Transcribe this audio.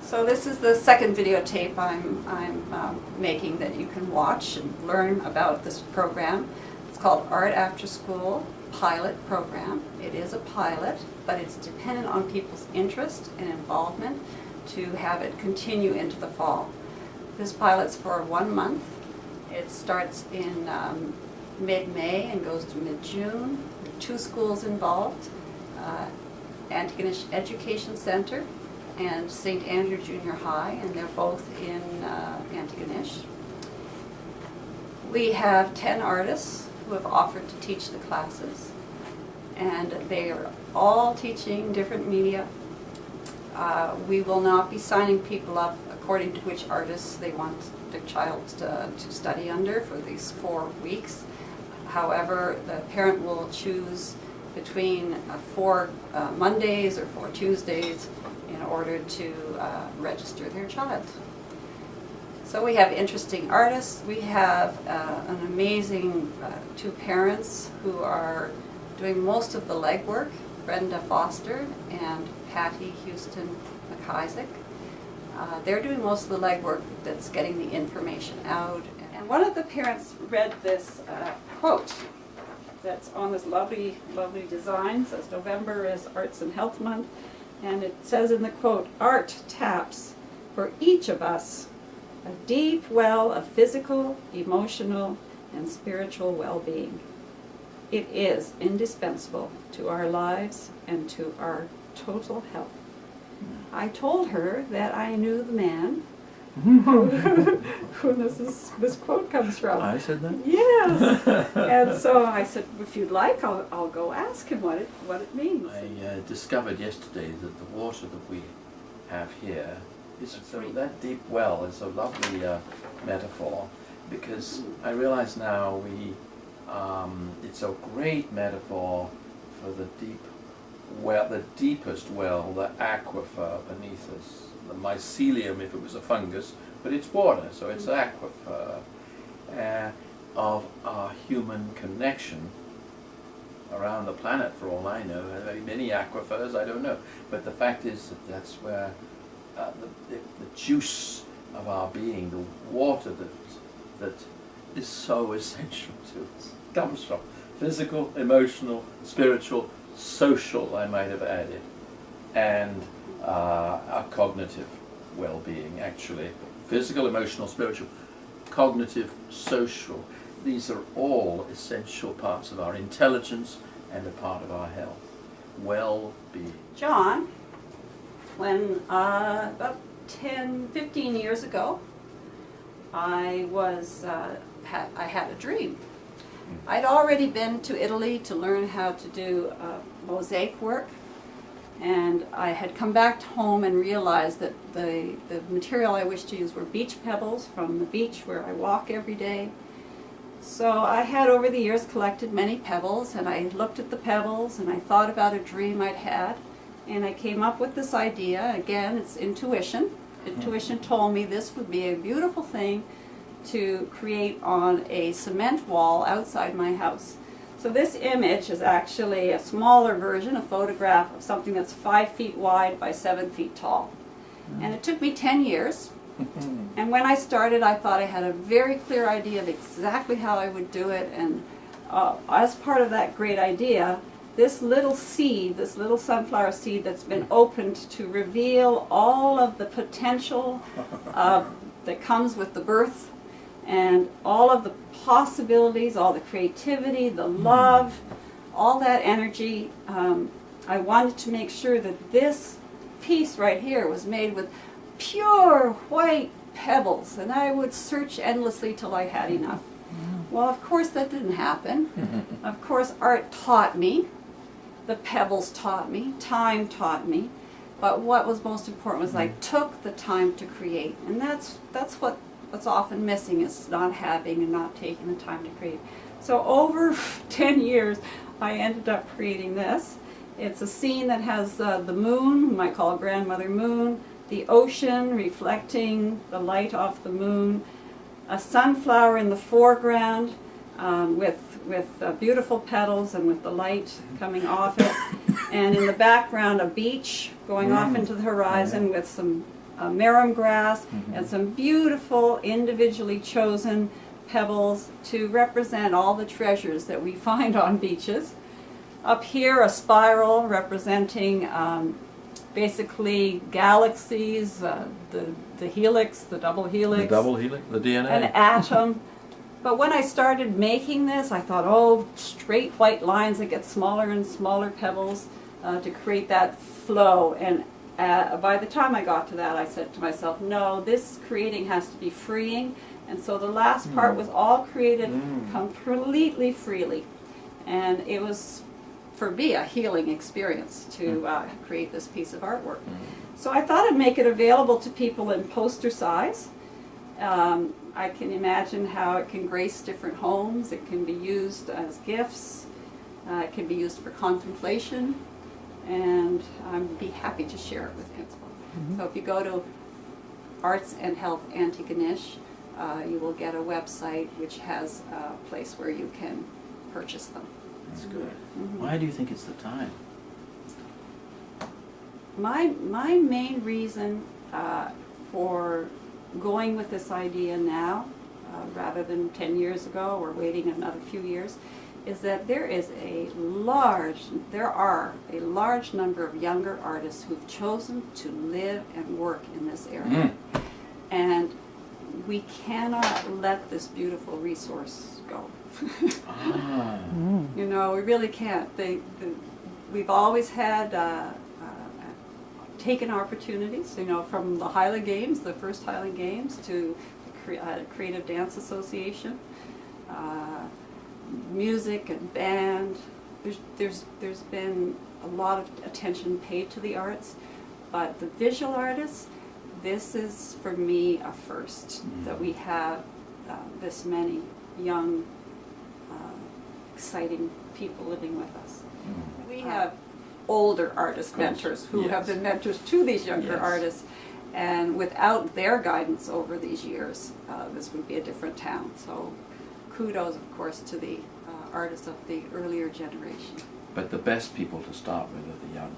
So this is the second videotape I'm making that you can watch and learn about this program. It's called Art After School Pilot Program. It is a pilot, but it's dependent on people's interest and involvement to have it continue into the fall. This pilot's for 1 month. It starts in mid-May and goes to mid-June. There are 2 schools involved, Antigonish Education Center and St. Andrew Junior High, and they're both in Antigonish. We have 10 artists who have offered to teach the classes, and they are all teaching different media. We will not be signing people up according to which artists they want their child to study under for these 4 weeks. However, the parent will choose between 4 Mondays or 4 Tuesdays in order to register their child. So we have interesting artists. We have an amazing 2 parents who are doing most of the legwork, Brenda Foster and Patty Houston McIsaac. They're doing most of the legwork that's getting the information out. And one of the parents read this quote that's on this lovely, lovely design. It says, "November is Arts and Health Month." And it says in the quote, "Art taps for each of us a deep well of physical, emotional, and spiritual well-being. It is indispensable to our lives and to our total health." I told her that I knew the man who this quote comes from. I said that? Yes. And so I said, if you'd like, I'll go ask him what it means. I discovered yesterday that the water that we have here is so that deep well is a lovely metaphor, because I realize now it's a great metaphor for the deep well, the deepest well, the aquifer beneath us. The mycelium, if it was a fungus, but it's water, so it's aquifer of our human connection around the planet. For all I know, there are many aquifers, I don't know, but the fact is that that's where the juice of our being, the water that is so essential to us, comes from. Physical, emotional, spiritual, social, I might have added, and our cognitive well-being, actually. Physical, emotional, spiritual, cognitive, social. These are all essential parts of our intelligence and a part of our health. Well-being. John, when about 15 years ago, I had a dream. I'd already been to Italy to learn how to do mosaic work, and I had come back home and realized that the material I wished to use were beach pebbles from the beach where I walk every day. So I had over the years collected many pebbles, and I looked at the pebbles and I thought about a dream I'd had, and I came up with this idea. Again, it's intuition. Intuition told me this would be a beautiful thing to create on a cement wall outside my house. So this image is actually a smaller version, a photograph of something that's 5 feet wide by 7 feet tall. And it took me 10 years. And when I started, I thought I had a very clear idea of exactly how I would do it. And as part of that great idea, this little seed, this little sunflower seed that's been opened to reveal all of the potential that comes with the birth, and all of the possibilities, all the creativity, the love, all that energy. I wanted to make sure that this piece right here was made with pure white pebbles, and I would search endlessly till I had enough. Well, of course that didn't happen. Of course art taught me, the pebbles taught me, time taught me, but what was most important was I took the time to create, and that's what's often missing, is not having and not taking the time to create. So over 10 years, I ended up creating this. It's a scene that has the moon, whom I call Grandmother Moon, the ocean reflecting the light off the moon, a sunflower in the foreground with beautiful petals and with the light coming off it, and in the background a beach going off into the horizon with some marram grass, and some beautiful individually chosen pebbles to represent all the treasures that we find on beaches. Up here, a spiral representing basically galaxies, the helix, the double helix. The double helix, the DNA. An atom. But when I started making this, I thought, oh, straight white lines that get smaller and smaller pebbles to create that flow. And by the time I got to that, I said to myself, no, this creating has to be freeing. And so the last part was all created completely freely. And it was, for me, a healing experience to create this piece of artwork. So I thought I'd make it available to people in poster size. I can imagine how it can grace different homes. It can be used as gifts. It can be used for contemplation. And I'd be happy to share it with people. So if you go to Arts and Health Antigonish, you will get a website which has a place where you can purchase them. That's good. Why do you think it's the time? My main reason for going with this idea now, rather than 10 years ago or waiting another few years, is that there are a large number of younger artists who've chosen to live and work in this area. And we cannot let this beautiful resource go. You know, we really can't. We've always had taken opportunities, you know, from the Highland Games, the first Highland Games, to the Creative Dance Association, music and band. There's been a lot of attention paid to the arts, but the visual artists, this is for me a first, that we have this many young, exciting people living with us. We have older artist mentors who have been mentors to these younger artists, and without their guidance over these years, this would be a different town. So kudos, of course, to the artists of the earlier generation. But the best people to start with are the young.